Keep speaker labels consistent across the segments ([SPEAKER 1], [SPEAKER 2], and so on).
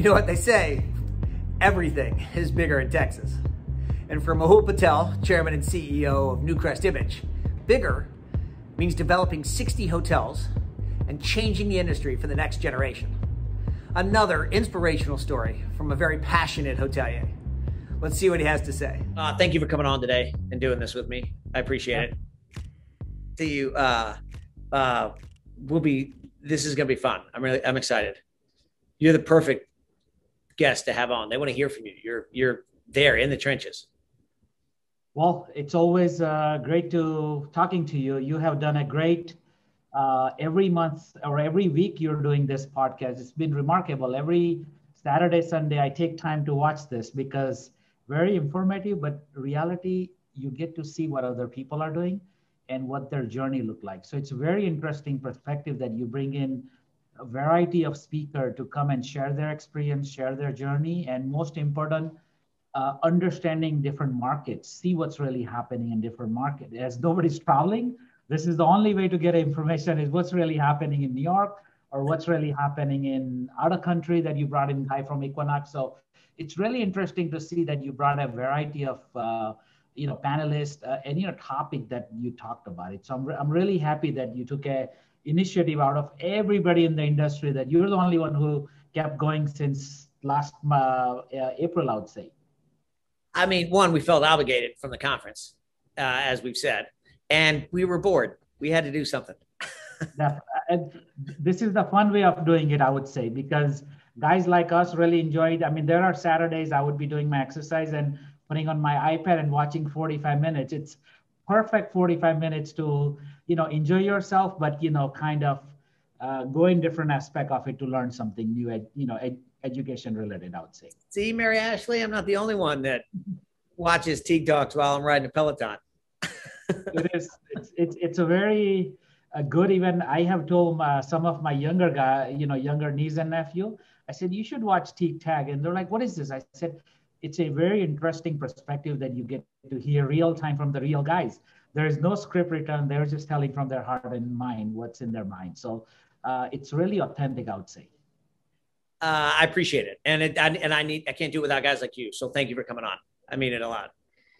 [SPEAKER 1] You know what they say, everything is bigger in Texas. And for Mehul Patel, Chairman and CEO of NewcrestImage, bigger means developing 60 hotels and changing the industry for the next generation. Another inspirational story from a very passionate hotelier. Let's see what he has to say.
[SPEAKER 2] Thank you for coming on today and doing this with me. I appreciate it. See you. This is going to be fun. I'm excited. You're the perfect guest to have on. They want to hear from you. You're there in the trenches.
[SPEAKER 3] Well, it's always great talking to you. You have done a great every month or every week you're doing this podcast. It's been remarkable. Every Saturday, Sunday, I take time to watch this because very informative, but reality, you get to see what other people are doing and what their journey looked like. So it's a very interesting perspective that you bring in a variety of speakers to come and share their experience, share their journey, and most important, understanding different markets, see what's really happening in different markets. As nobody's traveling, this is the only way to get information is what's really happening in New York or what's really happening in other country that you brought in guy from Equinox. So it's really interesting to see that you brought a variety of panelists and topic that you talked about it. So I'm really happy that you took a initiative out of everybody in the industry, that you're the only one who kept going since last April, I would say.
[SPEAKER 2] I mean, one, we felt obligated from the conference, as we've said, and we were bored. We had to do something.
[SPEAKER 3] This is the fun way of doing it, I would say, because guys like us really enjoyed. I mean, there are Saturdays I would be doing my exercise and putting on my iPad and watching 45 minutes. It's perfect 45 minutes to, enjoy yourself, but, kind of go in different aspect of it to learn something new, education related, I would say.
[SPEAKER 2] See, Mary Ashley, I'm not the only one that watches Teague talks while I'm riding a Peloton.
[SPEAKER 3] It is. It's a very good. Even I have told some of my younger niece and nephew. I said you should watch Teague Tag, and they're like, "What is this?" I said, "It's a very interesting perspective that you get to hear real time from the real guys. There is no script written. They're just telling from their heart and mind what's in their mind. So it's really authentic, I would say."
[SPEAKER 2] I appreciate it, and I can't do it without guys like you. So thank you for coming on. I mean it a lot.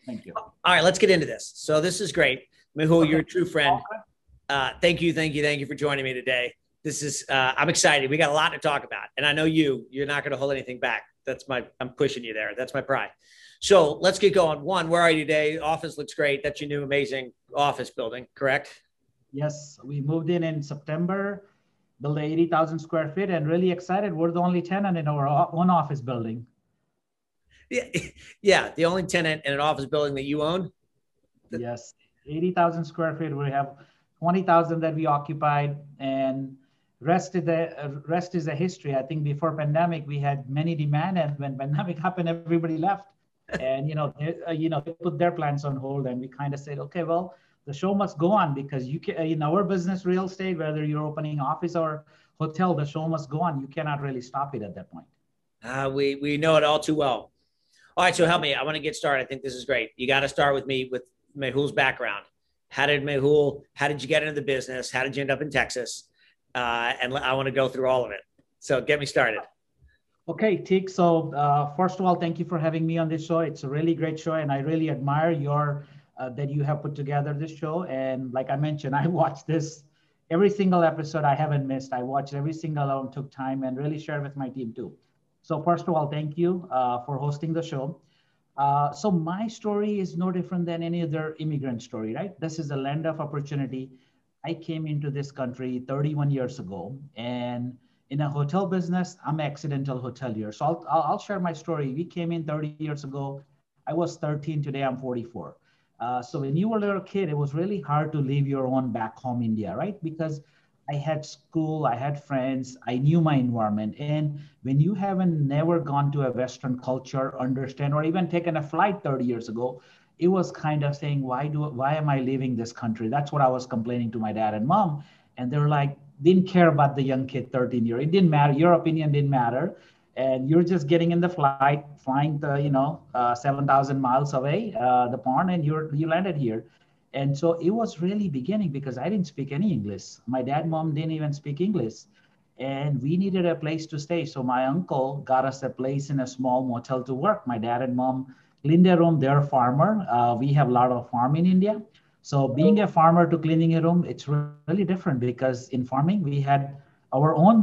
[SPEAKER 3] Thank you.
[SPEAKER 2] All right, let's get into this. So this is great. Mehul, you're a true friend. Thank you for joining me today. This is, I'm excited. We got a lot to talk about. And I know you're not going to hold anything back. I'm pushing you there. That's my pride. So let's get going. One, where are you today? Office looks great. That's your new amazing office building, correct?
[SPEAKER 3] Yes, we moved in September, built 80,000 square feet, and really excited. We're the only tenant in our own office building.
[SPEAKER 2] Yeah, the only tenant in an office building that you own?
[SPEAKER 3] Yes, 80,000 square feet. We have 20,000 that we occupied, and rest is a history. I think before pandemic, we had many demand, and when pandemic happened, everybody left. And, they put their plans on hold, and we kind of said, okay, well, the show must go on because you can, in our business, real estate, whether you're opening office or hotel, the show must go on. You cannot really stop it at that point.
[SPEAKER 2] We know it all too well. All right, so help me. I want to get started. I think this is great. You got to start with me with Mehul's background. How did you get into the business? How did you end up in Texas? And I want to go through all of it. So get me started.
[SPEAKER 3] Okay, Teague. So first of all, thank you for having me on this show. It's a really great show, and I really admire that you have put together this show. And like I mentioned, I watched this every single episode. I haven't missed. I watched every single one, took time, and really shared with my team too. So first of all, thank you for hosting the show. So my story is no different than any other immigrant story, right? This is a land of opportunity. I came into this country 31 years ago, and in a hotel business, I'm an accidental hotelier. So I'll share my story. We came in 30 years ago. I was 13, today I'm 44. So when you were a little kid, it was really hard to leave your own back home India, right? Because I had school, I had friends, I knew my environment. And when you haven't never gone to a Western culture, understand, or even taken a flight 30 years ago, it was kind of saying, why am I leaving this country? That's what I was complaining to my dad and mom. And they're like, didn't care about the young kid, 13 years. It didn't matter. Your opinion didn't matter. And you're just getting in the flight, flying the, 7,000 miles away, the pond, and you landed here. And so it was really beginning because I didn't speak any English. My dad, mom didn't even speak English. and we needed a place to stay. So my uncle got us a place in a small motel to work. My dad and mom cleaned their room. They're a farmer. We have a lot of farm in India. So being a farmer to cleaning a room, it's really different because in farming, we had our own,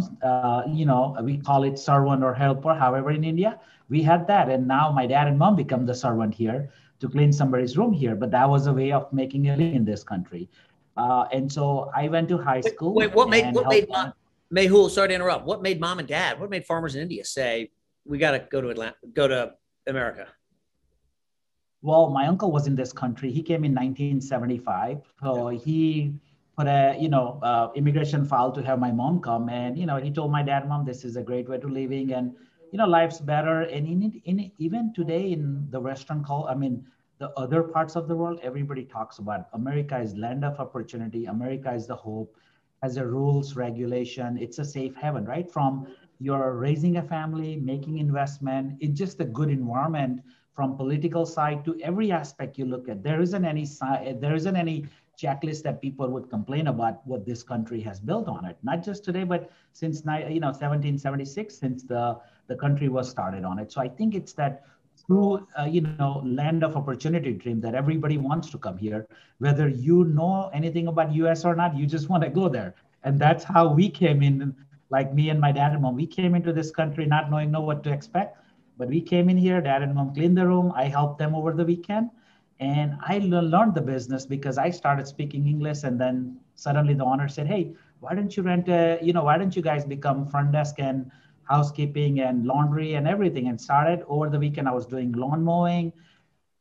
[SPEAKER 3] we call it servant or helper, however, in India, we had that. And now my dad and mom become the servant here to clean somebody's room here. But that was a way of making a living in this country. And so I went to high school.
[SPEAKER 2] Wait, what made Mehul, sorry to interrupt. What made mom and dad, what made farmers in India say, we got to go to America?
[SPEAKER 3] Well, my uncle was in this country. He came in 1975. So he put a, immigration file to have my mom come. And, he told my dad, mom, this is a great way to living and, life's better. And even today in the Western the other parts of the world, everybody talks about America is land of opportunity. America is the hope, has a rules, regulation. It's a safe haven, right? From you're raising a family, making investment, it's just a good environment from political side to every aspect you look at. There isn't any checklist that people would complain about what this country has built on it. Not just today, but since 1776, since the country was started on it. So I think it's that true, land of opportunity dream that everybody wants to come here, whether you know anything about US or not, you just want to go there. And that's how we came in, like me and my dad and mom, we came into this country not knowing what to expect, but we came in here, dad and mom cleaned the room. I helped them over the weekend and I learned the business because I started speaking English. And then suddenly the owner said, hey, why don't you why don't you guys become front desk and housekeeping and laundry and everything, and started over the weekend. I was doing lawn mowing.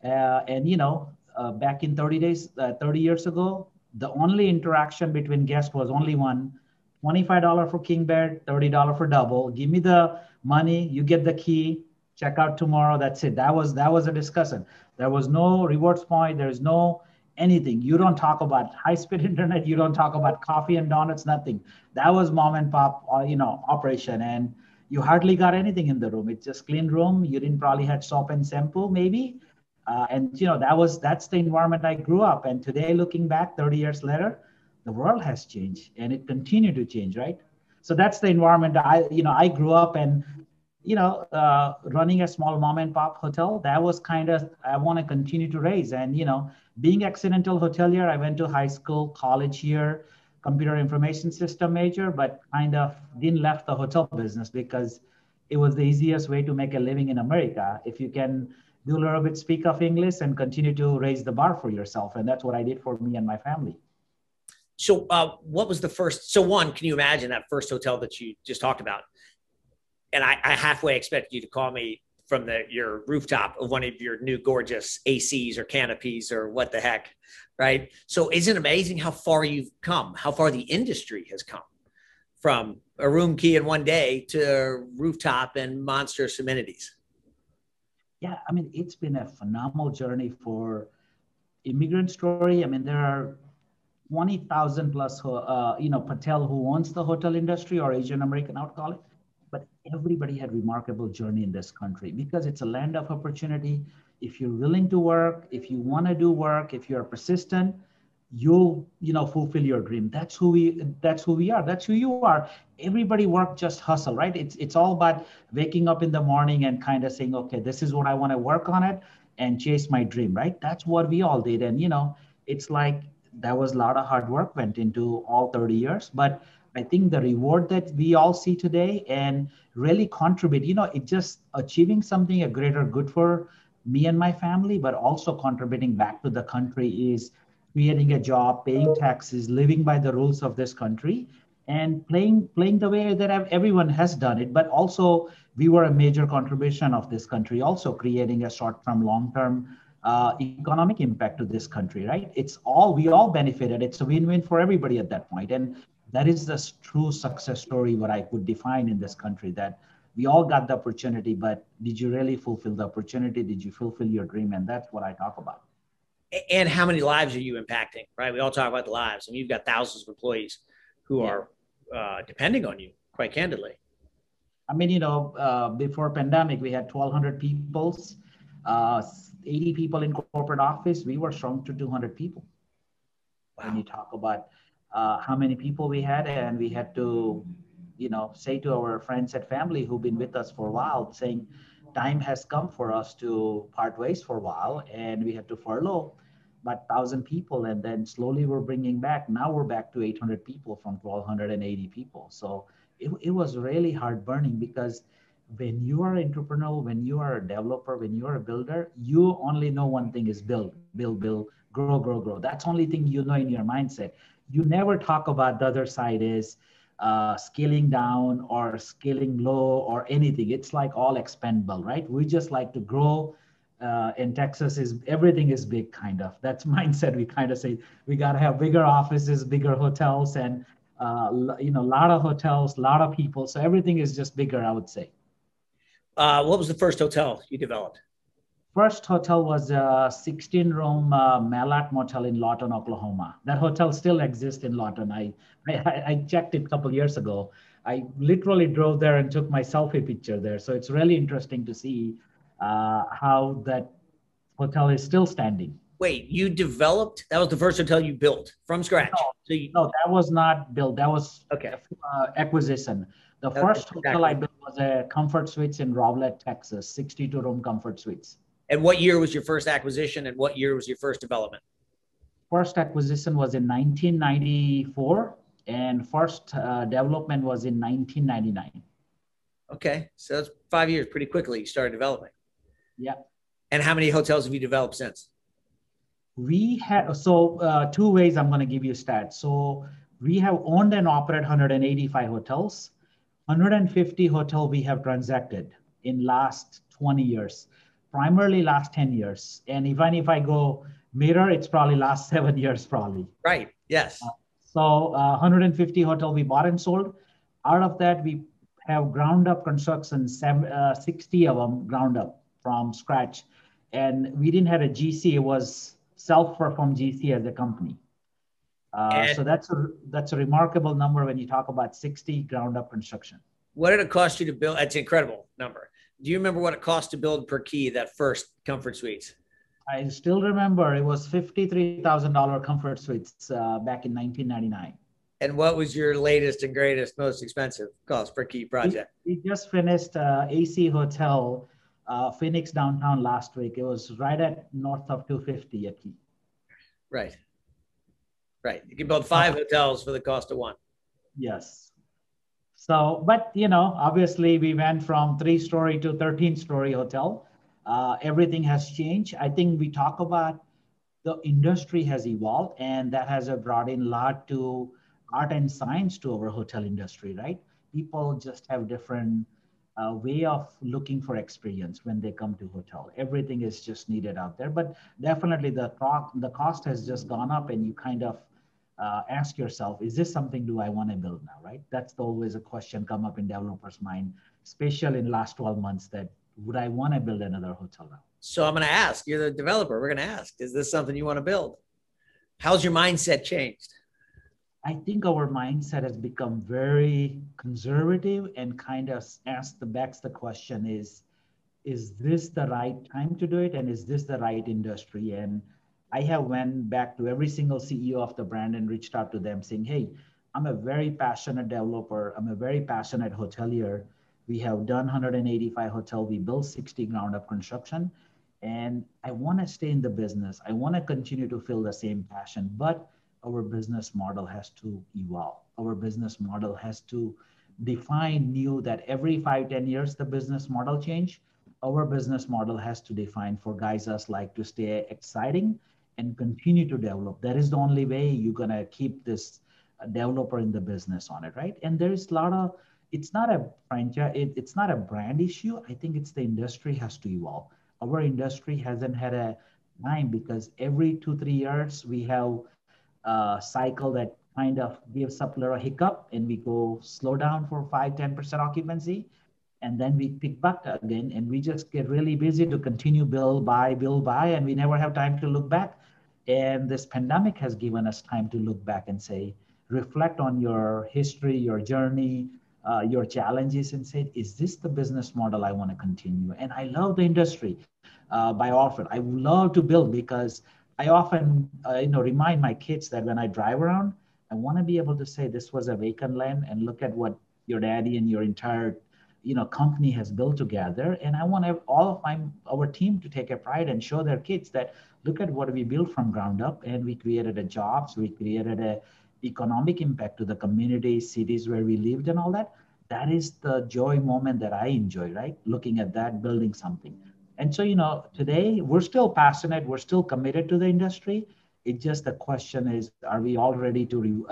[SPEAKER 3] Back in 30 years ago, the only interaction between guests was only one, $25 for king bed, $30 for double. Give me the money, you get the key, check out tomorrow. That's it. That was a discussion. There was no rewards point. There's no anything. You don't talk about high-speed internet. You don't talk about coffee and donuts, nothing. That was mom and pop, operation. And you hardly got anything in the room. It's just clean room. You didn't probably had soap and shampoo maybe. That's the environment I grew up. And today, looking back 30 years later, the world has changed and it continued to change, right? So that's the environment I grew up and, running a small mom and pop hotel. That was I want to continue to raise. And, being accidental hotelier, I went to high school, college here, computer information system major, but kind of didn't left the hotel business because it was the easiest way to make a living in America. If you can do a little bit speak of English and continue to raise the bar for yourself. And that's what I did for me and my family.
[SPEAKER 2] So what was the first, can you imagine that first hotel that you just talked about? And I halfway expected you to call me from your rooftop of one of your new gorgeous ACs or canopies or what the heck, right? So isn't it amazing how far you've come, how far the industry has come from a room key in one day to rooftop and monstrous amenities?
[SPEAKER 3] Yeah, it's been a phenomenal journey for immigrant story. There are 20,000 plus, Patel who owns the hotel industry or Asian American, I would call it. But everybody had remarkable journey in this country because it's a land of opportunity. If you're willing to work, if you want to do work, if you're persistent, you'll fulfill your dream. That's who we are. That's who you are. Everybody work, just hustle, right? It's all about waking up in the morning and kind of saying, okay, this is what I want to work on it and chase my dream, right? That's what we all did. And it's like that was a lot of hard work went into all 30 years, but I think the reward that we all see today and really contribute, it just achieving something a greater good for me and my family, but also contributing back to the country is creating a job, paying taxes, living by the rules of this country, and playing the way that everyone has done it. But also, we were a major contribution of this country, also creating a short-term, long-term economic impact to this country, right? We all benefited. It's a win-win for everybody at that point. And that is the true success story, what I could define in this country, that we all got the opportunity, but did you really fulfill the opportunity? Did you fulfill your dream? And that's what I talk about.
[SPEAKER 2] And how many lives are you impacting, right? We all talk about the lives. You've got thousands of employees who are depending on you, quite candidly.
[SPEAKER 3] Before pandemic, we had 1,200 people, 80 people in corporate office. We were shrunk to 200 people. Wow. When you talk about how many people we had, and we had to say to our friends and family who've been with us for a while, saying, time has come for us to part ways for a while, and we had to furlough about 1,000 people, and then slowly we're bringing back. Now we're back to 800 people from 1,280 people. So it was really hard burning, because when you are an entrepreneur, when you are a developer, when you are a builder, you only know one thing is build, build, build, grow, grow, grow. That's the only thing you know in your mindset. You never talk about the other side is scaling down or scaling low or anything. It's like all expendable, right? We just like to grow. In Texas, is everything is big, kind of. That's mindset. We kind of say we got to have bigger offices, bigger hotels, and a lot of hotels, a lot of people. So everything is just bigger, I would say.
[SPEAKER 2] What was the first hotel you developed?
[SPEAKER 3] First hotel was a 16-room Malat Motel in Lawton, Oklahoma. That hotel still exists in Lawton. I checked it a couple years ago. I literally drove there and took my selfie picture there. So it's really interesting to see how that hotel is still standing.
[SPEAKER 2] Wait, you developed? That was the first hotel you built from scratch?
[SPEAKER 3] No, that was not built. That was
[SPEAKER 2] okay.
[SPEAKER 3] Acquisition. The first hotel I built was a Comfort Suites in Rowlett, Texas, 62-room Comfort Suites.
[SPEAKER 2] And what year was your first acquisition, and what year was your first development?
[SPEAKER 3] First acquisition was in 1994, and first development was in 1999.
[SPEAKER 2] Okay, so that's 5 years. Pretty quickly you started developing.
[SPEAKER 3] Yeah.
[SPEAKER 2] And how many hotels have you developed since?
[SPEAKER 3] We had, two ways I'm going to give you stats. So we have owned and operated 185 hotels. 150 hotel we have transacted in last 20 years, primarily last 10 years. And even if I go mirror, it's probably last 7 years, probably.
[SPEAKER 2] Right, yes.
[SPEAKER 3] 150 hotel we bought and sold. Out of that, we have ground up construction, 60 of them ground up from scratch. And we didn't have a GC, it was self-performed GC as a company. So that's a remarkable number when you talk about 60 ground up construction.
[SPEAKER 2] What did it cost you to build? That's an incredible number. Do you remember what it cost to build per key, that first Comfort Suites?
[SPEAKER 3] I still remember it was $53,000 Comfort Suites back in 1999.
[SPEAKER 2] And what was your latest and greatest, most expensive cost per key project?
[SPEAKER 3] We just finished AC Hotel, Phoenix downtown last week. It was right at north of 250 a key.
[SPEAKER 2] Right. Right. You can build 5 hotels for the cost of 1.
[SPEAKER 3] Yes. So, but obviously we went from 3-story to 13-story hotel. Everything has changed. I think we talk about the industry has evolved, and that has brought in a lot to art and science to our hotel industry, right? People just have different way of looking for experience when they come to hotel. Everything is just needed out there, but definitely the cost has just gone up, and you kind of ask yourself, is this something do I want to build now, right? That's always a question come up in developers' mind, especially in last 12 months, that would I want to build another hotel now?
[SPEAKER 2] So I'm going to ask, you're the developer, we're going to ask, is this something you want to build? How's your mindset changed?
[SPEAKER 3] I think our mindset has become very conservative and kind of begs the question is this the right time to do it? And is this the right industry? And I have went back to every single CEO of the brand and reached out to them saying, hey, I'm a very passionate developer. I'm a very passionate hotelier. We have done 185 hotel. We built 60 ground up construction. And I want to stay in the business. I want to continue to feel the same passion, but our business model has to evolve. Our business model has to define new that every 5-10 years, the business model change. Our business model has to define for guys us like to stay exciting and continue to develop. That is the only way you're going to keep this developer in the business on it, right? And there is a lot of, it's not a franchise, it's not a brand issue. I think it's the industry has to evolve. Our industry hasn't had a time because every 2-3 years we have a cycle that kind of gives up a little hiccup and we go slow down for 5-10% occupancy. And then we pick back again and we just get really busy to continue build, buy, and we never have time to look back. And this pandemic has given us time to look back and say, reflect on your history, your journey, your challenges and say, is this the business model I want to continue? And I love the industry by often. I love to build because I often remind my kids that when I drive around, I want to be able to say this was a vacant land and look at what your daddy and your entire, company has built together. And I want all of our team to take a pride and show their kids that look at what we built from ground up, and we created a jobs, we created a economic impact to the communities, cities where we lived and all that. That is the joy moment that I enjoy, right? Looking at that, building something. And so, today we're still passionate, we're still committed to the industry. It's just the question is, are we all ready to,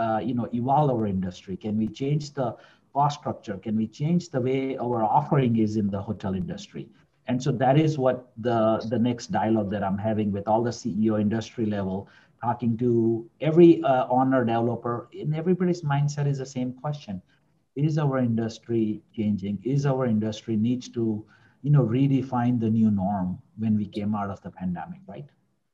[SPEAKER 3] evolve our industry? Can we change the cost structure? Can we change the way our offering is in the hotel industry? And so that is what the next dialogue that I'm having with all the CEO industry level, talking to every owner developer, and everybody's mindset is the same question. Is our industry changing? Is our industry needs to, redefine the new norm when we came out of the pandemic, right?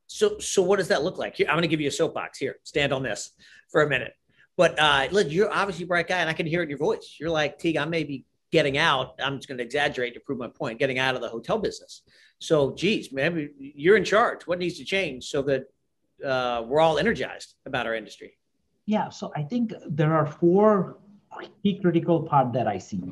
[SPEAKER 2] So what does that look like? Here, I'm going to give you a soapbox here. Stand on this for a minute. But look, you're obviously a bright guy, and I can hear it in your voice. You're like, Teague, I may be getting out. I'm just going to exaggerate to prove my point, getting out of the hotel business. So, geez, man, you're in charge. What needs to change so that we're all energized about our industry?
[SPEAKER 3] Yeah, so I think there are 4 key critical part that I see.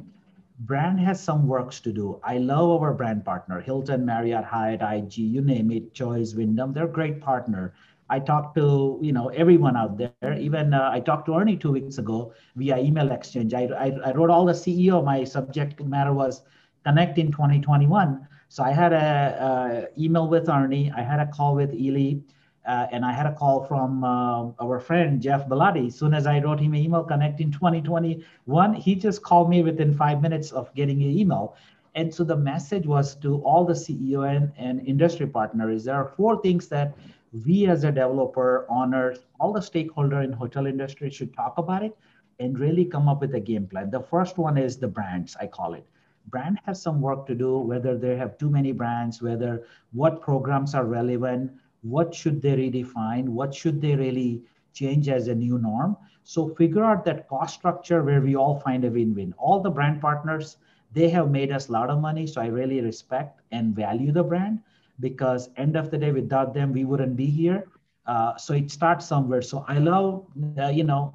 [SPEAKER 3] Brand has some works to do. I love our brand partner, Hilton, Marriott, Hyatt, IG, you name it, Choice, Wyndham. They're great partner. I talked to everyone out there. Even I talked to Ernie 2 weeks ago via email exchange. I wrote all the CEO. My subject matter was Connect in 2021. So I had a email with Ernie. I had a call with Ely. And I had a call from our friend, Jeff Bellotti. As soon as I wrote him an email, Connect in 2021, he just called me within 5 minutes of getting an email. And so the message was to all the CEO and industry partners, there are 4 things that we as a developer, owners, all the stakeholders in hotel industry should talk about it and really come up with a game plan. The first one is the brands, I call it. Brand has some work to do, whether they have too many brands, whether what programs are relevant, what should they redefine? What should they really change as a new norm? So figure out that cost structure where we all find a win-win. All the brand partners, they have made us a lot of money. So I really respect and value the brand, because end of the day, without them, we wouldn't be here. So it starts somewhere. So I love,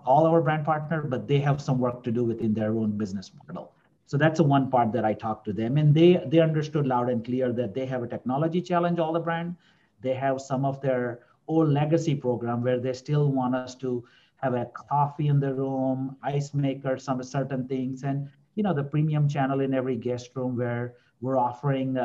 [SPEAKER 3] all our brand partners, but they have some work to do within their own business model. So that's the one part that I talked to them, and they understood loud and clear that they have a technology challenge, all the brand. They have some of their old legacy program where they still want us to have a coffee in the room, ice maker, some certain things, and the premium channel in every guest room where we're offering,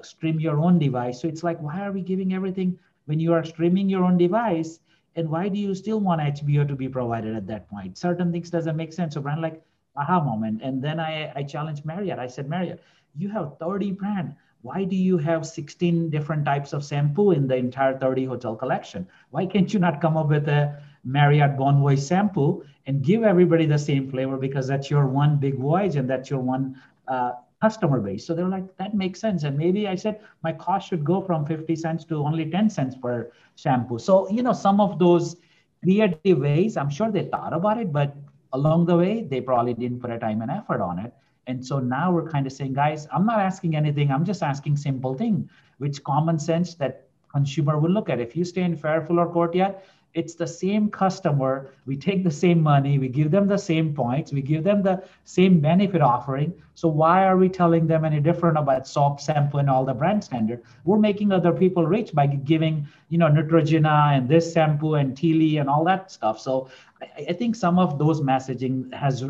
[SPEAKER 3] stream your own device. So it's like, why are we giving everything when you are streaming your own device? And why do you still want HBO to be provided at that point? Certain things doesn't make sense. So brand like aha moment. And then I challenged Marriott. I said, Marriott, you have 30 brand. Why do you have 16 different types of shampoo in the entire 30 hotel collection? Why can't you not come up with a Marriott Bon Voyage shampoo and give everybody the same flavor, because that's your one big voyage and that's your one customer base? So they're like, that makes sense. And maybe I said, my cost should go from 50 cents to only 10 cents per shampoo. So, some of those creative ways, I'm sure they thought about it, but along the way, they probably didn't put a time and effort on it. And so now we're kind of saying, guys, I'm not asking anything. I'm just asking simple thing, which common sense that consumer will look at. If you stay in Fairfield or Courtyard, it's the same customer. We take the same money. We give them the same points. We give them the same benefit offering. So why are we telling them any different about soap, shampoo, and all the brand standard? We're making other people rich by giving, Neutrogena and this shampoo and Teague and all that stuff. So I think some of those messaging has,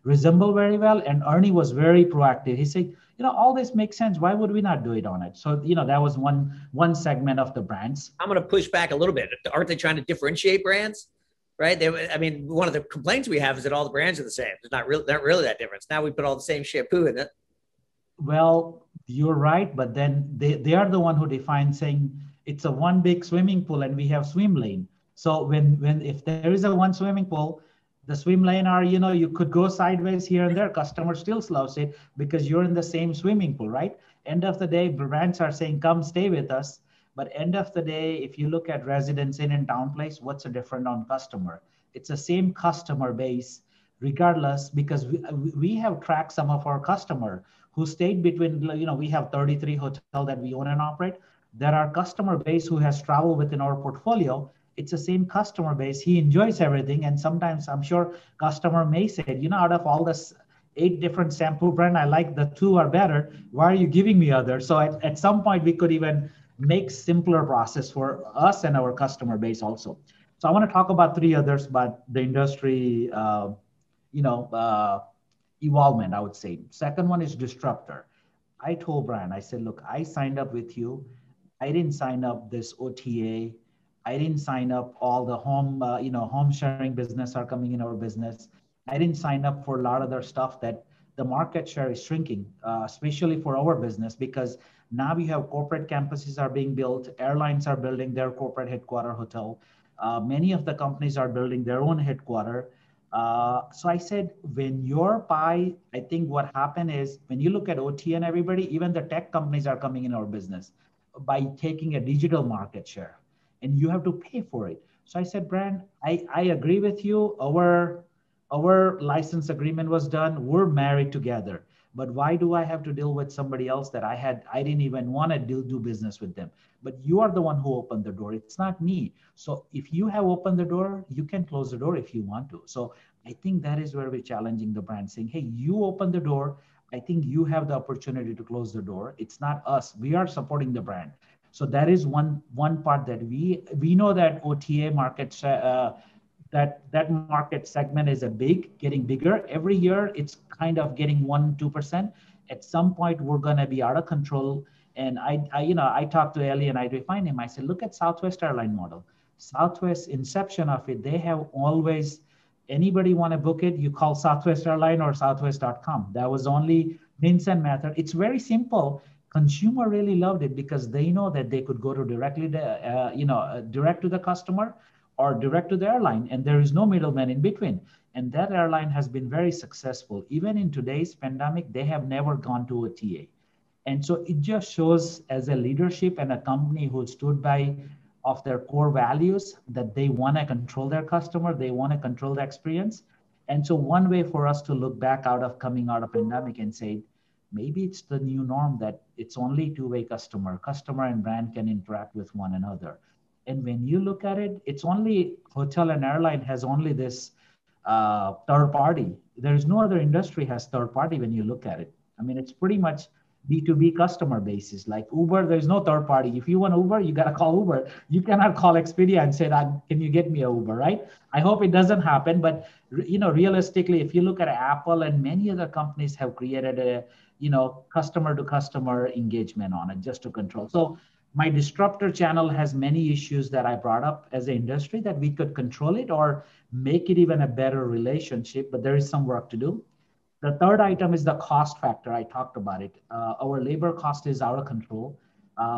[SPEAKER 3] resemble very well. And Ernie was very proactive. He said, all this makes sense. Why would we not do it on it? So, that was one segment of the brands.
[SPEAKER 2] I'm going to push back a little bit. Aren't they trying to differentiate brands? Right? One of the complaints we have is that all the brands are the same. There's not really that difference. Now we put all the same shampoo in it.
[SPEAKER 3] Well, you're right. But then they are the one who define saying it's a one big swimming pool and we have swim lane. So if there is a one swimming pool, the swim lane are, you could go sideways here and there. Customer still loves it because you're in the same swimming pool, right? End of the day, brands are saying, come stay with us. But end of the day, if you look at Residence Inn and Town Place, what's the different on customer? It's the same customer base, regardless, because we have tracked some of our customer who stayed between, we have 33 hotels that we own and operate. There are customer base who has traveled within our portfolio. it's the same customer base. He enjoys everything. And sometimes I'm sure customer may say, out of all this 8 different shampoo brand, I like the 2 are better. Why are you giving me others? So at some point we could even make simpler process for us and our customer base also. So I want to talk about 3 others, but the industry, you know, uh, evolvement, I would say. Second one is disruptor. I told Brian, I said, look, I signed up with you. I didn't sign up this OTA. I didn't sign up all the home sharing business are coming in our business. I didn't sign up for a lot of other stuff that the market share is shrinking, especially for our business, because now we have corporate campuses are being built. Airlines are building their corporate headquarter hotel. Many of the companies are building their own headquarter. So I said, when your pie, I think what happened is when you look at OT and everybody, even the tech companies are coming in our business by taking a digital market share, and you have to pay for it. So I said, Brand, I agree with you. Our license agreement was done. We're married together. But why do I have to deal with somebody else that I didn't even want to do business with them? But you are the one who opened the door. It's not me. So if you have opened the door, you can close the door if you want to. So I think that is where we're challenging the brand, saying, hey, you open the door. I think you have the opportunity to close the door. It's not us. We are supporting the brand. So that is one part that we know that OTA market that market segment is getting bigger every year. It's kind of getting 1-2%. At some point, we're going to be out of control. And I talked to Ellie and I defined him. I said, look at Southwest airline model. Southwest inception of it, they have always, anybody want to book it, you call Southwest airline or southwest.com. That was only means and method. It's very simple. Consumer really loved it because they know that they could go to direct to the customer or direct to the airline, and there is no middleman in between. And that airline has been very successful. Even in today's pandemic, they have never gone to a TA. And so it just shows as a leadership and a company who stood by of their core values that they want to control their customer, they want to control the experience. And so one way for us to look back coming out of pandemic and say, maybe it's the new norm that it's only two-way customer and brand can interact with one another. And when you look at it, it's only hotel and airline has only this third party. There is no other industry has third party when you look at it. I mean, it's pretty much B2B customer basis. Like Uber, there's no third party. If you want Uber, you got to call Uber. You cannot call Expedia and say, can you get me a Uber, right? I hope it doesn't happen. But, realistically, if you look at Apple and many other companies have created a, customer to customer engagement on it just to control. So my disruptor channel has many issues that I brought up as an industry that we could control it or make it even a better relationship, but there is some work to do. The third item is the cost factor. I talked about it. Our labor cost is out of control.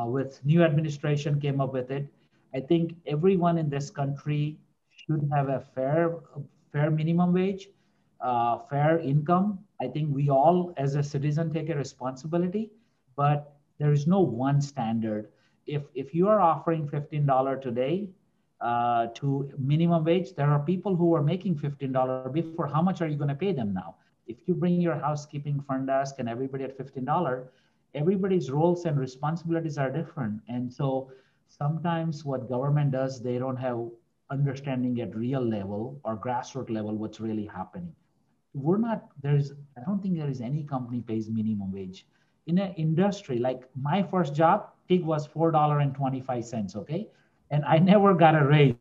[SPEAKER 3] With new administration came up with it. I think everyone in this country should have a fair minimum wage, fair income. I think we all as a citizen take a responsibility, but there is no one standard. If you are offering $15 today to minimum wage, there are people who are making $15 before. How much are you going to pay them now? If you bring your housekeeping, front desk, and everybody at $15, everybody's roles and responsibilities are different. And so sometimes what government does, they don't have understanding at real level or grassroots level what's really happening. I don't think there is any company pays minimum wage. In an industry, like my first job, Teague was $4.25, okay? And I never got a raise.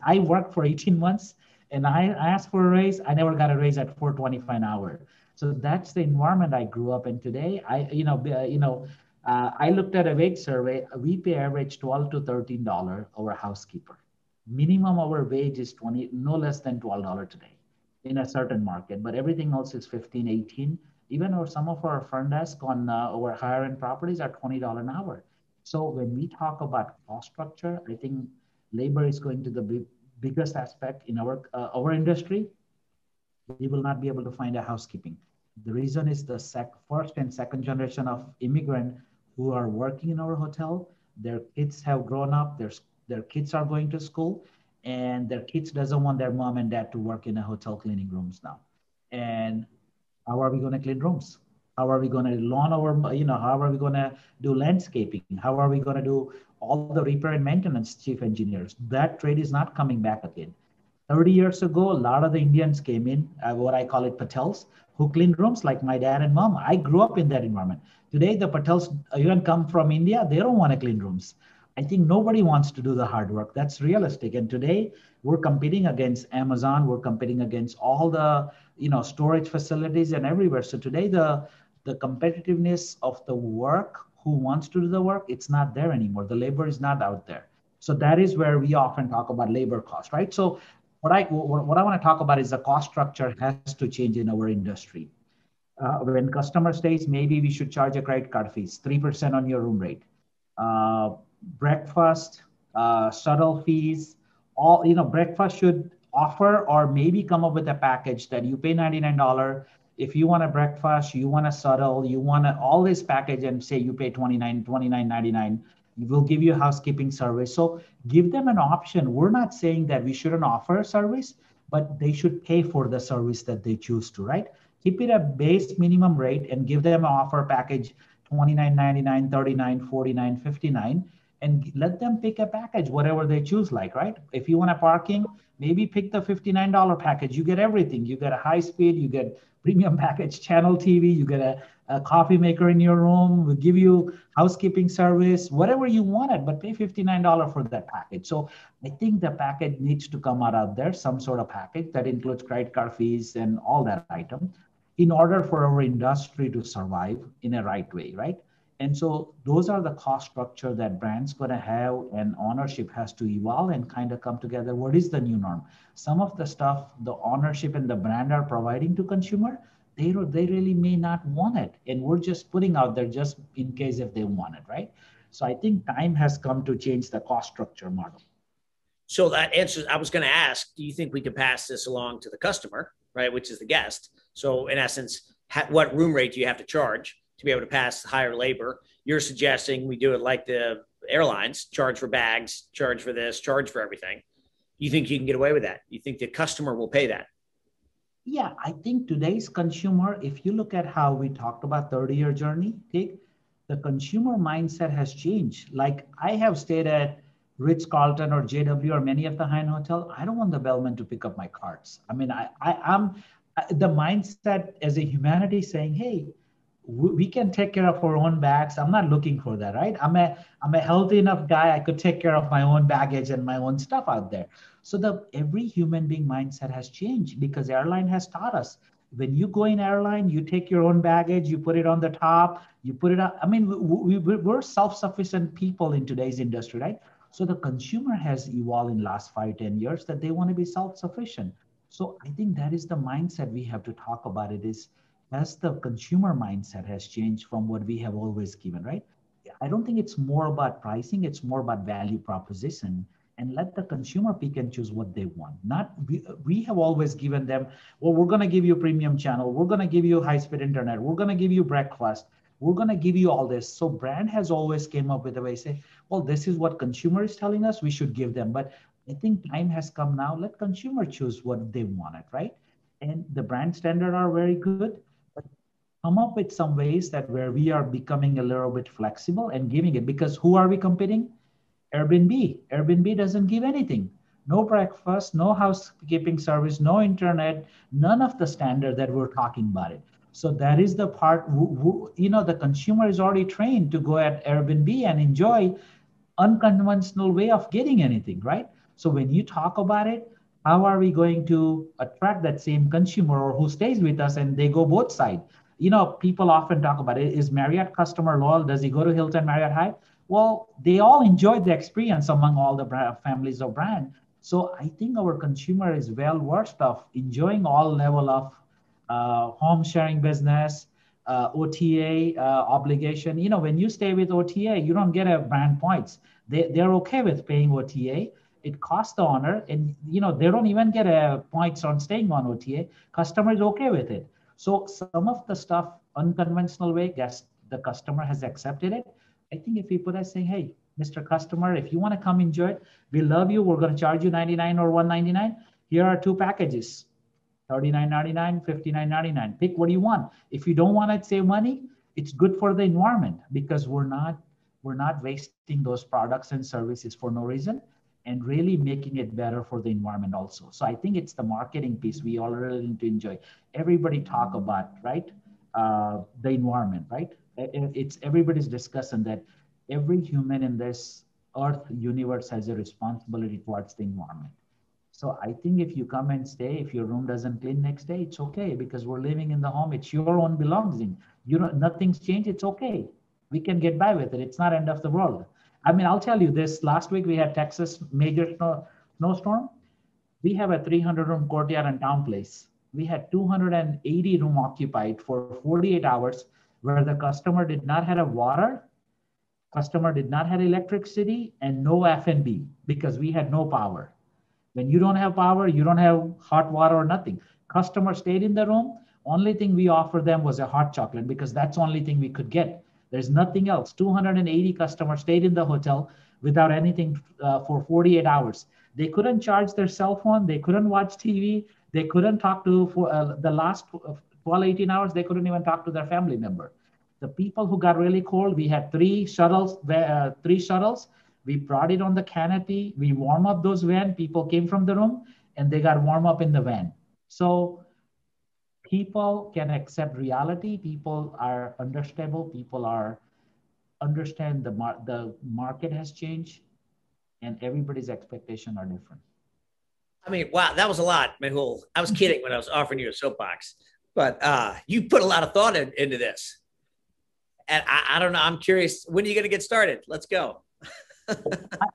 [SPEAKER 3] I worked for 18 months and I asked for a raise. I never got a raise at $4.25 an hour. So that's the environment I grew up in today. I looked at a wage survey. We pay average $12 to $13 our housekeeper. Minimum our wage is no less than $12 today in a certain market, but everything else is 15, 18. Even some of our front desk on our higher end properties are $20 an hour. So when we talk about cost structure, I think labor is going to the biggest aspect in our industry. We will not be able to find a housekeeping. The reason is the first and second generation of immigrant who are working in our hotel. Their kids have grown up. Their kids are going to school, and their kids doesn't want their mom and dad to work in a hotel cleaning rooms now. And how are we going to clean rooms? How are we going to lawn our, how are we going to do landscaping? How are we going to do all the repair and maintenance, chief engineers? That trade is not coming back again. 30 years ago, a lot of the Indians came in, what I call it Patels, who cleaned rooms like my dad and mom. I grew up in that environment. Today, the Patels even come from India. They don't want to clean rooms. I think nobody wants to do the hard work. That's realistic. And today, we're competing against Amazon. We're competing against all the, storage facilities and everywhere. So today, the competitiveness of the work, who wants to do the work, it's not there anymore. The labor is not out there. So that is where we often talk about labor cost, right? So what I want to talk about is the cost structure has to change in our industry. When customer stays, maybe we should charge a credit card fees, 3% on your room rate. Breakfast, shuttle fees, all, breakfast should offer or maybe come up with a package that you pay $99. If you want a breakfast, you want a shuttle, you want all this package and say you pay $29.99. We'll give you housekeeping service. So give them an option. We're not saying that we shouldn't offer a service, but they should pay for the service that they choose to, right? Keep it a base minimum rate and give them an offer package, $29.99, $39, $49, $59, and let them pick a package, whatever they choose, like, right? If you want a parking, maybe pick the $59 package. You get everything. You get a high speed, you get premium package, channel TV, you get a coffee maker in your room, we'll give you housekeeping service, whatever you wanted, but pay $59 for that package. So I think the package needs to come out there, some sort of package that includes credit card fees and all that item in order for our industry to survive in a right way, right? And so those are the cost structure that brands going to have, and ownership has to evolve and kind of come together. What is the new norm? Some of the stuff the ownership and the brand are providing to consumer, they really may not want it. And we're just putting out there just in case if they want it, right? So I think time has come to change the cost structure model.
[SPEAKER 2] So that answers, I was going to ask, do you think we could pass this along to the customer, right, which is the guest? So in essence, what room rate do you have to charge to be able to pass higher labor? You're suggesting we do it like the airlines, charge for bags, charge for this, charge for everything. You think you can get away with that? You think the customer will pay that?
[SPEAKER 3] Yeah, I think today's consumer, if you look at how we talked about 30-year journey, the consumer mindset has changed. Like I have stayed at Ritz-Carlton or JW or many of the high-end hotel. I don't want the bellman to pick up my cards. I mean, I'm the mindset as a humanity saying, hey, we can take care of our own bags. I'm not looking for that, right? I'm a healthy enough guy. I could take care of my own baggage and my own stuff out there. So every human being mindset has changed because airline has taught us. When you go in airline, you take your own baggage, you put it on the top, you put it up. I mean, we're self-sufficient people in today's industry, right? So the consumer has evolved in the last 5-10 years that they want to be self-sufficient. So I think that is the mindset we have to talk about. It is as the consumer mindset has changed from what we have always given, right? I don't think it's more about pricing, it's more about value proposition, and let the consumer pick and choose what they want. Not we have always given them, well, we're going to give you premium channel, we're going to give you high-speed internet, we're going to give you breakfast, we're going to give you all this. So brand has always came up with a way, say, well, this is what consumer is telling us, we should give them. But I think time has come now, let consumer choose what they wanted, right? And the brand standards are very good, but come up with some ways that where we are becoming a little bit flexible and giving it, because who are we competing? Airbnb. Airbnb doesn't give anything. No breakfast, no housekeeping service, no internet, none of the standard that we're talking about it. So that is the part, the consumer is already trained to go at Airbnb and enjoy unconventional way of getting anything, right? So when you talk about it, how are we going to attract that same consumer or who stays with us and they go both sides? People often talk about it. Is Marriott customer loyal? Does he go to Hilton, Marriott, Hyatt? Well, they all enjoyed the experience among all the families of brand. So I think our consumer is well versed of enjoying all level of home sharing business, OTA obligation. When you stay with OTA, you don't get a brand points. They're okay with paying OTA. It costs the owner, and they don't even get a points on staying on OTA. Customer is okay with it. So some of the stuff unconventional way, the customer has accepted it. I think if we put us saying, hey, Mr. Customer, if you want to come enjoy it, we love you. We're going to charge you $99 or $199. Here are 2 packages. $39.99, $59.99. Pick what you want. If you don't want to save money, it's good for the environment because we're not wasting those products and services for no reason and really making it better for the environment also. So I think it's the marketing piece we all really need to enjoy. Everybody talk about, right? The environment, right? It's everybody's discussing that every human in this earth universe has a responsibility towards the environment. So I think if you come and stay, if your room doesn't clean next day, it's okay because we're living in the home. It's your own belonging. You know, nothing's changed. It's okay. We can get by with it. It's not end of the world. I mean, I'll tell you this. Last week we had Texas major snowstorm. We have a 300 room courtyard and town place. We had 280 room occupied for 48 hours, where the customer did not have a water, customer did not have electricity, and no F&B because we had no power. When you don't have power, you don't have hot water or nothing. Customer stayed in the room. Only thing we offered them was a hot chocolate because that's the only thing we could get. There's nothing else. 280 customers stayed in the hotel without anything for 48 hours. They couldn't charge their cell phone. They couldn't watch TV. They couldn't talk to, for the last 12, 18 hours, they couldn't even talk to their family member. The people who got really cold, we had three shuttles. We brought it on the canopy. We warm up those van. People came from the room and they got warm up in the van. So people can accept reality. People are understandable. People are understand the market has changed and everybody's expectations are different.
[SPEAKER 2] I mean, wow, that was a lot, Mehul. I was kidding when I was offering you a soapbox, but you put a lot of thought into this. And I don't know. I'm curious, when are you going to get started? Let's go.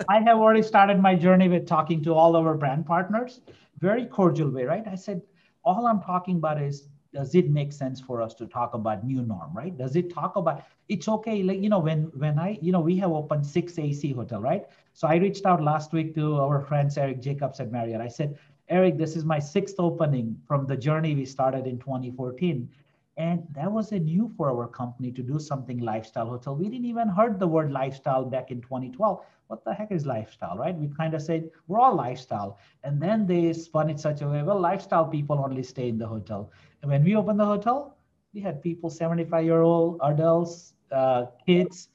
[SPEAKER 3] I have already started my journey with talking to all our brand partners, very cordial way, right? I said, all I'm talking about is, does it make sense for us to talk about new norm, right? Does it talk about, it's okay. Like, when I, we have opened 6 AC hotel, right? So I reached out last week to our friends, Eric Jacobs at Marriott. I said, Eric, this is my 6th opening from the journey we started in 2014. And that was a new for our company to do something lifestyle hotel. We didn't even heard the word lifestyle back in 2012. What the heck is lifestyle, right? We kind of said, we're all lifestyle. And then they spun it such a way, well, lifestyle people only stay in the hotel. And when we opened the hotel, we had people, 75-year-old adults, kids,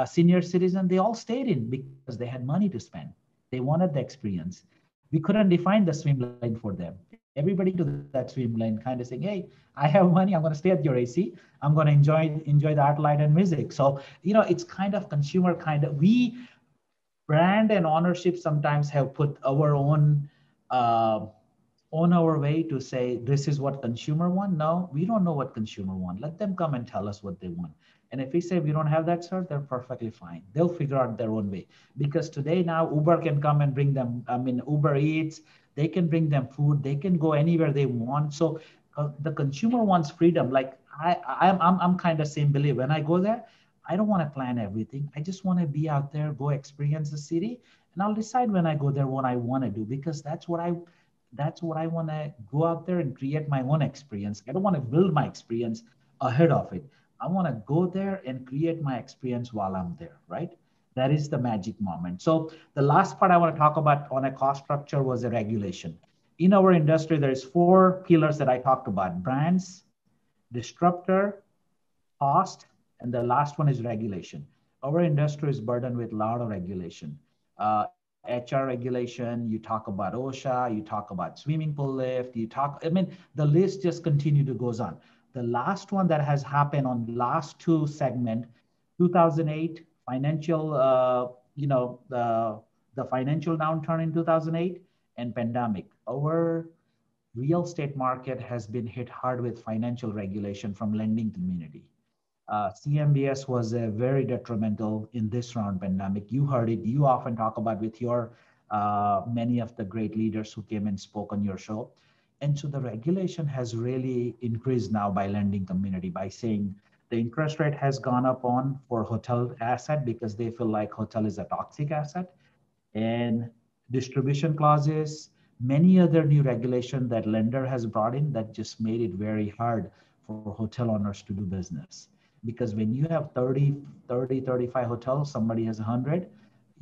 [SPEAKER 3] senior citizens, they all stayed in because they had money to spend. They wanted the experience. We couldn't define the swim lane for them. Everybody to that swim lane kind of saying, hey, I have money, I'm going to stay at your AC. I'm going to enjoy the art, light, and music. So, it's kind of consumer we brand and ownership sometimes have put our own on our way to say, this is what consumer want. No, we don't know what consumer want. Let them come and tell us what they want. And if we say we don't have that, sir, they're perfectly fine. They'll figure out their own way. Because today now Uber can come and bring them, Uber Eats, they can bring them food. They can go anywhere they want. So the consumer wants freedom. Like I'm kind of same belief. When I go there, I don't want to plan everything. I just want to be out there, go experience the city. And I'll decide when I go there what I want to do, because that's what I want to go out there and create my own experience. I don't want to build my experience ahead of it. I want to go there and create my experience while I'm there, right? That is the magic moment. So the last part I want to talk about on a cost structure was a regulation. In our industry, there's 4 pillars that I talked about: brands, disruptor, cost, and the last one is regulation. Our industry is burdened with a lot of regulation. HR regulation, you talk about OSHA, you talk about swimming pool lift, the list just continue to goes on. The last one that has happened on the last 2 segment, 2008 financial, the financial downturn in 2008 and pandemic. Our real estate market has been hit hard with financial regulation from lending community. CMBS was very detrimental in this round pandemic. You heard it. You often talk about with your many of the great leaders who came and spoke on your show. And so the regulation has really increased now by lending community by saying the interest rate has gone up on for hotel asset because they feel like hotel is a toxic asset, and distribution clauses, many other new regulation that lender has brought in that just made it very hard for hotel owners to do business. Because when you have 35 hotels, somebody has 100,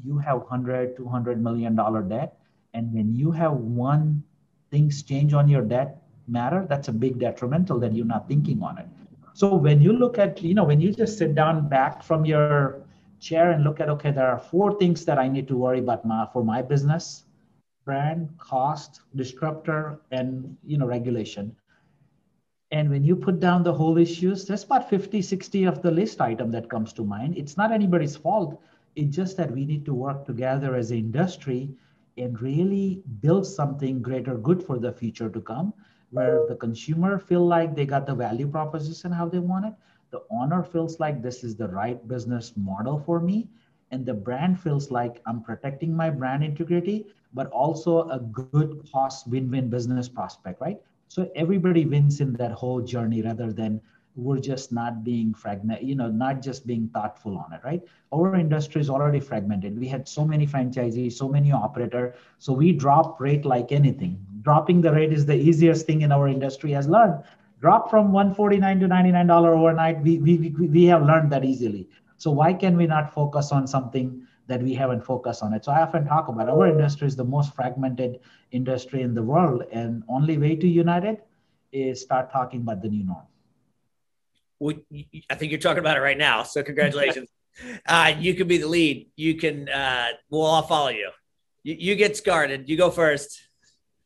[SPEAKER 3] you have $100, $200 million debt. And when you have one things change on your debt, matter, that's a big detrimental that you're not thinking on it. So when you look at, when you just sit down back from your chair and look at, okay, there are 4 things that I need to worry about for my business: brand, cost, disruptor, and regulation. And when you put down the whole issues, there's about 50, 60 of the list item that comes to mind. It's not anybody's fault. It's just that we need to work together as an industry and really build something greater good for the future to come, where the consumer feel like they got the value proposition how they want it. The owner feels like this is the right business model for me. And the brand feels like I'm protecting my brand integrity, but also a good cost win-win business prospect, right? So everybody wins in that whole journey rather than we're just not being fragmented, not just being thoughtful on it, right? Our industry is already fragmented. We had so many franchisees, so many operators. So we drop rate like anything. Dropping the rate is the easiest thing in our industry has learned. Drop from $149 to $99 overnight. We have learned that easily. So why can we not focus on something that we haven't focused on it? So I often talk about our industry is the most fragmented industry in the world, and only way to unite it is start talking about the new norm.
[SPEAKER 2] Well, I think you're talking about it right now. So congratulations. You can be the lead. You can, we'll all follow you. You get started. You go first.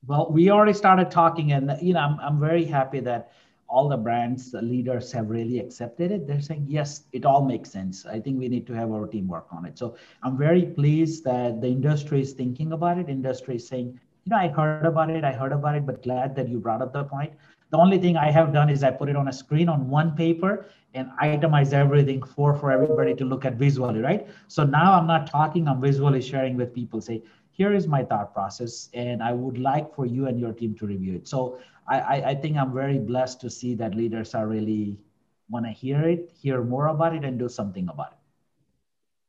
[SPEAKER 3] Well, we already started talking, and I'm very happy that all the brands, the leaders have really accepted it. They're saying, yes, it all makes sense. I think we need to have our team work on it. So I'm very pleased that the industry is thinking about it. Industry is saying, I heard about it, but glad that you brought up the point. The only thing I have done is I put it on a screen on one paper and itemize everything for everybody to look at visually, right? So now I'm not talking, I'm visually sharing with people, say, here is my thought process, and I would like for you and your team to review it. So I think I'm very blessed to see that leaders are really want to hear more about it, and do something about it.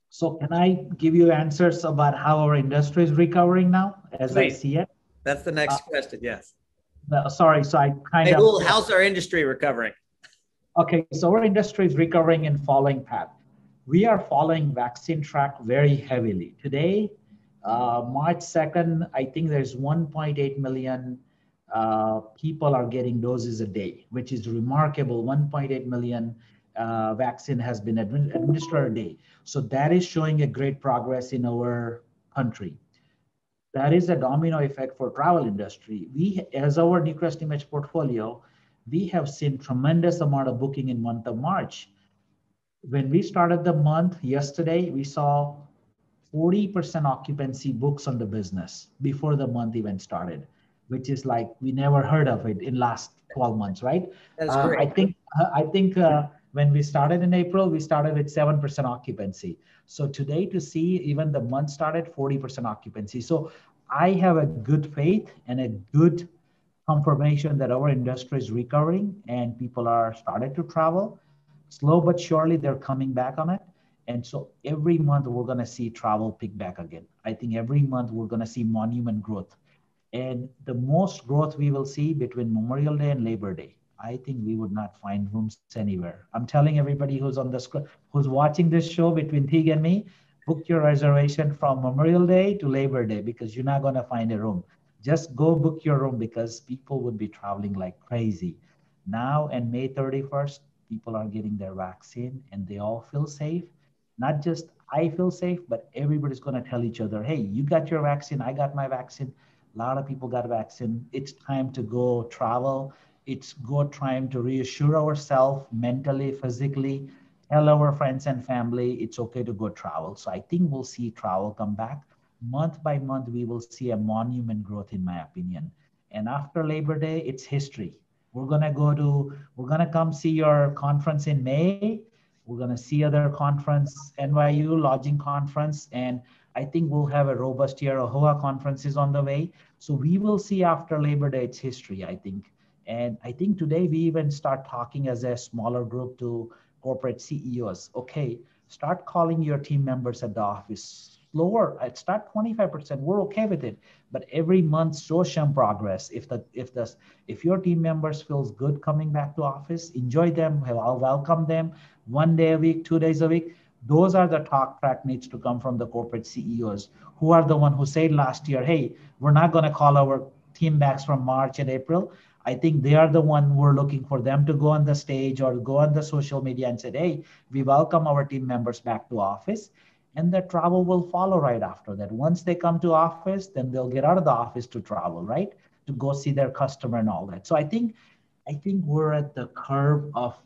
[SPEAKER 3] So can I give you answers about how our industry is recovering now, as Please. I see it?
[SPEAKER 2] That's the next question, yes.
[SPEAKER 3] Sorry, so I kind of...
[SPEAKER 2] Mehul, how's our industry recovering?
[SPEAKER 3] Okay, so our industry is recovering in following path. We are following vaccine track very heavily. Today, March 2nd, I think there's 1.8 million people are getting doses a day, which is remarkable. 1.8 million vaccine has been administered a day. So that is showing a great progress in our country. That is a domino effect for travel industry. We, as our NewcrestImage portfolio, we have seen tremendous amount of booking in month of March. When we started the month yesterday, we saw 40% occupancy books on the business before the month even started, which is like we never heard of it in last 12 months, right?
[SPEAKER 2] That's great.
[SPEAKER 3] I think when we started in April, we started at 7% occupancy. So today to see even the month started 40% occupancy. So I have a good faith and a good confirmation that our industry is recovering and people are starting to travel. Slow but surely they're coming back on it. And so every month we're going to see travel pick back again. I think every month we're going to see monument growth. And the most growth we will see between Memorial Day and Labor Day. I think we would not find rooms anywhere. I'm telling everybody who's on the screen, who's watching this show between Teague and me, book your reservation from Memorial Day to Labor Day because you're not going to find a room. Just go book your room because people would be traveling like crazy. Now and May 31st, people are getting their vaccine and they all feel safe. Not just I feel safe, but everybody's going to tell each other, hey, you got your vaccine, I got my vaccine. A lot of people got a vaccine. It's time to go travel. It's time to reassure ourselves mentally, physically, tell our friends and family it's okay to go travel. So I think we'll see travel come back. Month by month, we will see a monument growth, in my opinion. And after Labor Day, it's history. We're going to come see your conference in May. We're going to see other conference, NYU lodging conference. And I think we'll have a robust year. AHOA conference is on the way. So we will see after Labor Day, it's history, I think. And I think today we even start talking as a smaller group to corporate CEOs. Okay, start calling your team members at the office. Slower, I'd start 25%. We're okay with it. But every month show some progress. If your team members feels good coming back to office, enjoy them, I'll welcome them 1 day a week, 2 days a week. Those are the talk track needs to come from the corporate CEOs who are the one who said last year, hey, we're not going to call our team backs from March and April. I think they are the one we're looking for them to go on the stage or go on the social media and say, hey, we welcome our team members back to office. And the travel will follow right after that. Once they come to office, then they'll get out of the office to travel, right? To go see their customer and all that. So I think we're at the curve of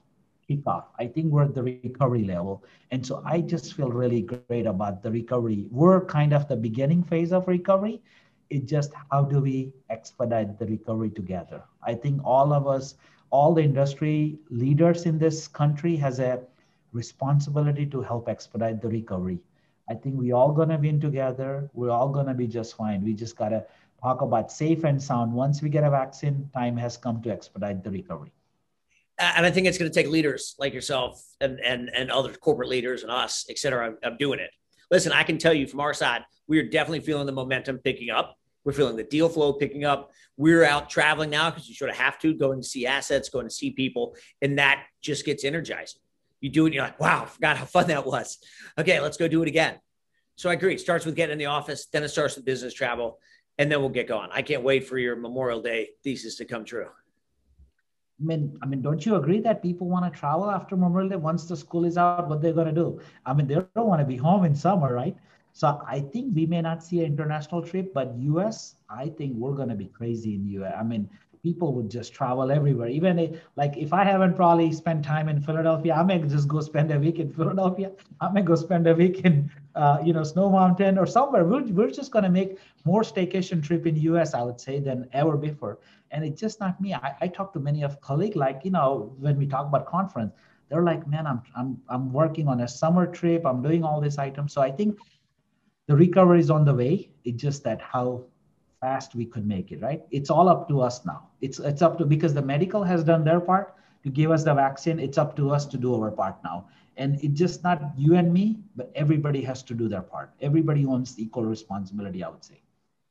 [SPEAKER 3] kickoff. I think we're at the recovery level. And so I just feel really great about the recovery. We're kind of the beginning phase of recovery. It's just how do we expedite the recovery together? I think all of us, all the industry leaders in this country has a responsibility to help expedite the recovery. I think we all gonna be in together. We're all gonna be just fine. We just gotta talk about safe and sound. Once we get a vaccine, time has come to expedite the recovery.
[SPEAKER 2] And I think it's going to take leaders like yourself and other corporate leaders and us, et cetera, of doing it. Listen, I can tell you from our side, we are definitely feeling the momentum picking up. We're feeling the deal flow picking up. We're out traveling now because you sort of have to, going to see assets, going to see people, and that just gets energizing. You do it, and you're like, wow, I forgot how fun that was. Okay, let's go do it again. So I agree. It starts with getting in the office, then it starts with business travel, and then we'll get going. I can't wait for your Memorial Day thesis to come true.
[SPEAKER 3] I mean, don't you agree that people want to travel after Memorial Day? Once the school is out, what they're going to do? I mean, they don't want to be home in summer, right? So I think we may not see an international trip, but US, I think we're going to be crazy in US. I mean, people would just travel everywhere. Even if I haven't probably spent time in Philadelphia, I may just go spend a week in Philadelphia. I may go spend a week in, Snow Mountain or somewhere. We're just going to make more staycation trip in US, I would say, than ever before. And it's just not me. I talk to many of colleagues, when we talk about conference, they're like, man, I'm working on a summer trip. I'm doing all these items. So I think the recovery is on the way. It's just that how fast we could make it, right? It's all up to us now. It's up to, because the medical has done their part to give us the vaccine. It's up to us to do our part now. And it's just not you and me, but everybody has to do their part. Everybody owns equal responsibility, I would say.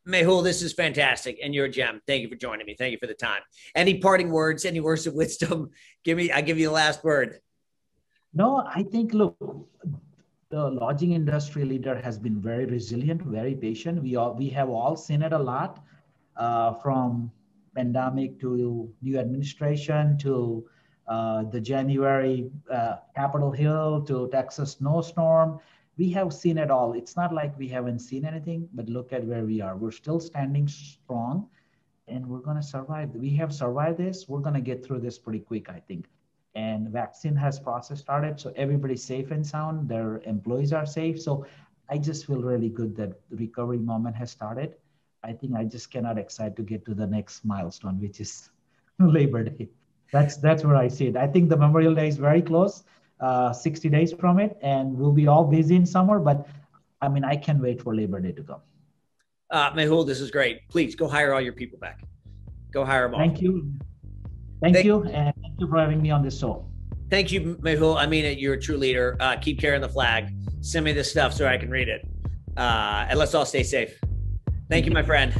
[SPEAKER 2] Mehul, this is fantastic, and you're a gem. Thank you for joining me. Thank you for the time. Any parting words, any words of wisdom? I give you the last word.
[SPEAKER 3] No, I think, look, the lodging industry leader has been very resilient, very patient. We have all seen it a lot, from pandemic to new administration to the January Capitol Hill to Texas snowstorm. We have seen it all. It's not like we haven't seen anything, but look at where we are. We're still standing strong, and we're going to survive. We have survived this. We're going to get through this pretty quick, I think. And vaccine has process started, so everybody's safe and sound. Their employees are safe. So I just feel really good that the recovery moment has started. I think I just cannot excite to get to the next milestone, which is Labor Day. That's where I see it. I think the Memorial Day is very close. 60 days from it, and we'll be all busy in summer, but I mean, I can't wait for Labor Day to come.
[SPEAKER 2] Mehul, this is great. Please go hire all your people back. Go hire them all.
[SPEAKER 3] Thank you. Thank you, and thank you for having me on this show.
[SPEAKER 2] Thank you, Mehul. I mean it. You're a true leader. Keep carrying the flag. Send me this stuff so I can read it. And let's all stay safe. Thank you, my friend.